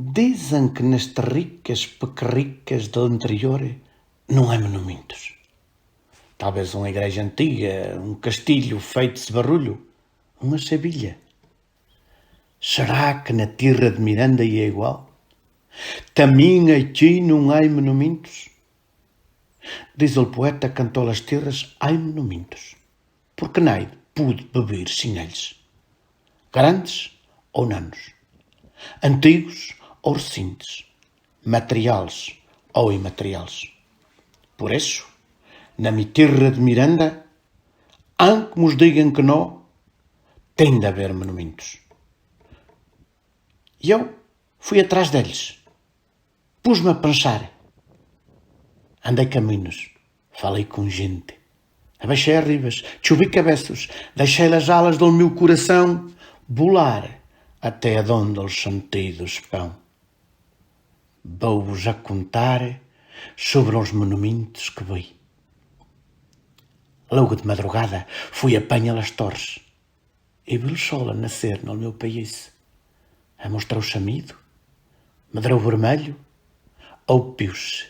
Dizem que nestas ricas pequerricas do interior não há monumentos. Talvez uma igreja antiga, um castilho feito de barulho, uma Sevilha. Será que na terra de Miranda é igual? Também aqui não há monumentos? Diz o poeta que cantou as terras há monumentos, porque naide pude beber sem eles. Grandes ou nanos, antigos ou recentes, materiais ou imateriais. Por isso, na minha terra de Miranda, antes que nos digam que não, tem de haver monumentos. E eu fui atrás deles. Pus-me a pensar. Andei caminhos, falei com gente. Abaixei as ribas, chovi cabeços, deixei as alas do meu coração volar até aonde os sentidos vão. Vou-vos a contar sobre os monumentos que vi. Logo de madrugada fui apanhar as torres e vi o sol a nascer no meu país. A mostrar o chamido, medrou vermelho, oupiu-se,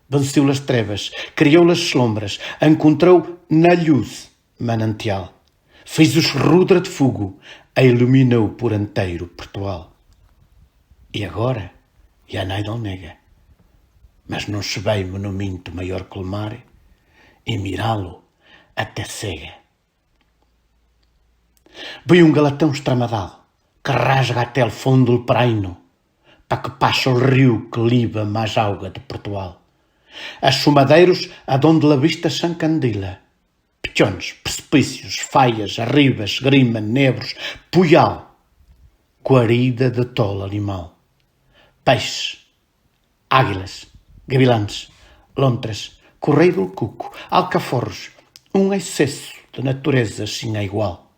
venceu as trevas, criou as sombras, encontrou na luz manantial, fez-os rudra de fogo, a iluminou por inteiro Portugal. E agora, já nada o nega, mas não se vê monumento maior que o mar, e mirá-lo até cega. Vi um galatão estramadal, que rasga até o fundo do praino, para que passe o rio que liba mais água de Portugal. As chumadeiros adonde a vista se encandila, pichões, precipícios, faias, arribas, grima, nebros, puial, guarida de tolo animal. Peixes, águilas, gavilãs, lontras, correio do cuco, alcaforros, um excesso de natureza sem igual.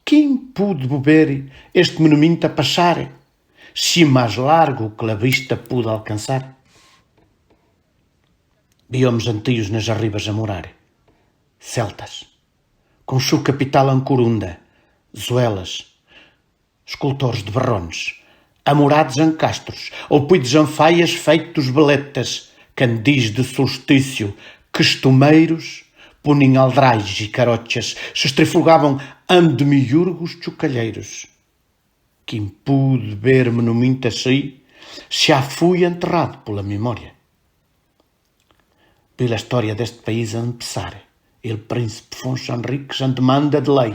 Quem pôde beber este monumento a passar, se mais largo que a vista pôde alcançar? Vi homens antigos nas arribas a morar, celtas, com sua capital Ancorunda, zoelas, escultores de barrones, amorados em castros, ou puidos em faias feitos beletas, candis de solstício, costumeiros, punem aldrais e carochas, se estrifogavam andemiurgos chocalheiros. Quem pude ver monumento assim, já fui enterrado pela memória. Pela história deste país a empezar, el príncipe Afonso Henriques em demanda de lei,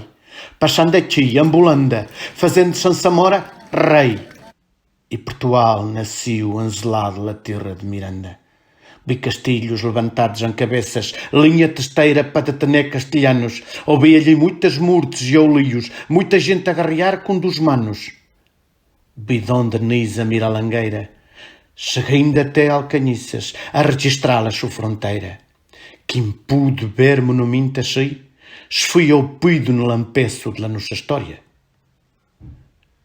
passando aqui, ambulanda, fazendo San Samora rei. E Portugal nasceu enzelado na terra de Miranda. Vi castilhos levantados em cabeças, linha testeira para detener castelhanos. Ouvi ali muitas murtes e oulios, muita gente a guerrear com dos manos. Vi Dom Denis a Miralangueira, seguindo até Alcanhiças, a registrá-la a sua fronteira. Quem pude ver monumento assim, se fui ao pido no lampeço da nossa história.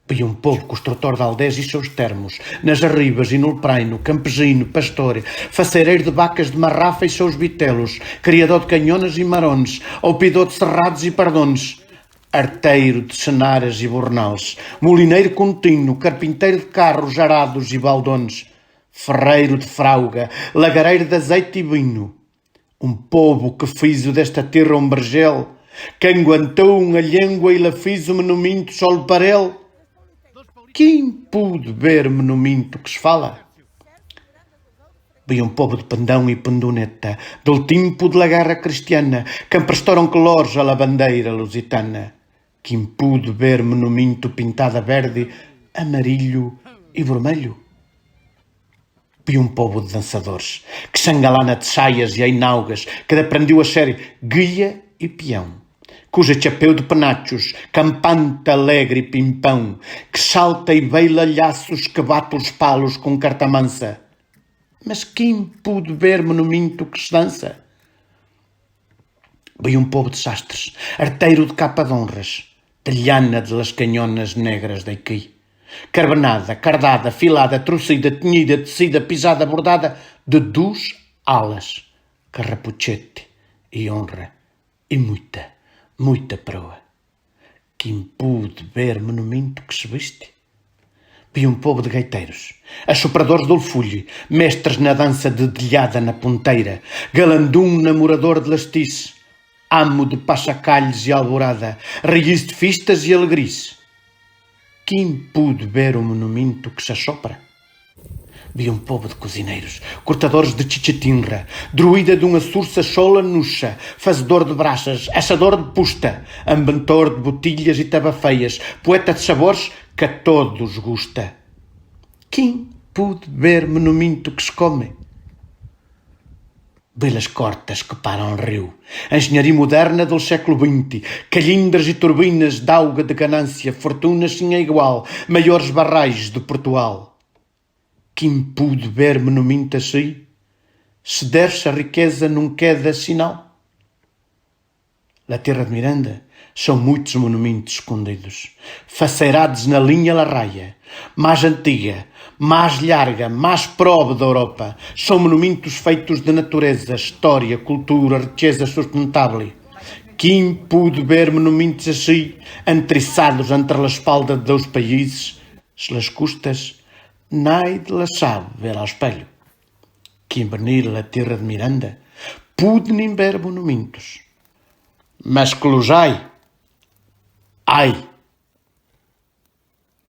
Vi um povo construtor de aldeias e seus termos, nas arribas e no praino, campesino, pastor, faceireiro de vacas de marrafa e seus vitelos, criador de canhonas e marones, oupidor de cerrados e pardones, arteiro de cenaras e bornals, molineiro contínuo, carpinteiro de carros, arados e baldones, ferreiro de frauga, lagareiro de azeite e vinho. Um povo que fiz desta terra um vergel, que aguentou uma língua e lhe fiz um monumento sol para ele. Quem pôde ver monumento que se fala? Vi um povo de pendão e pendoneta, do tempo de la guerra cristiana, que emprestaram colores à bandeira lusitana. Quem pôde ver monumento pintado a verde, amarillo e vermelho? Vi um povo de dançadores, que se engalana de saias e ainaugas, que aprendeu a ser guia e peão, cuja chapéu de penachos, campante, alegre e pimpão, que salta e beila laços, que bate os palos com carta mansa. Mas quem pôde ver monumento que se dança? Vi um povo de sastres, arteiro de capa de honras, de lhana de las canhonas negras daqui, carbanada, cardada, filada, trucida, tinhida, tecida, pisada, bordada, de duas alas, carrapuchete e honra, e muita proa. Quem pôde ver monumento que se viste? Vi um povo de gaiteiros, assopradores de olfulho, mestres na dança dedilhada na ponteira, galandum namorador de lastice, amo de pachacalhos e alvorada, raiz de festas e alegrice. Quem pude ver o monumento que se assopra? Vi um povo de cozineiros, cortadores de chichitinra, druida de uma sursa chola nuxa, fazedor de brachas, assador de pusta, ambentor de botilhas e tabafeias, poeta de sabores que a todos gusta. Quem pude ver monumento que se come? Belas cortas que param o rio, engenharia moderna do século XX, calhindras e turbinas d'auga de ganância, fortunas sem igual, maiores barrais de Portugal. Quem pude ver monumento assim, se der-se a riqueza não queda sinal? Na terra de Miranda são muitos monumentos escondidos, faceirados na linha larraia, mais antiga, mais larga, mais pobre da Europa. São monumentos feitos de natureza, história, cultura, riqueza sustentável. Quem pude ver monumentos assim, entriçados entre a espalda de 2 países, se las custas, naide la sabe ver ao espelho. Quem venir a terra de Miranda, pude nem ver monumentos. Mas que los ai,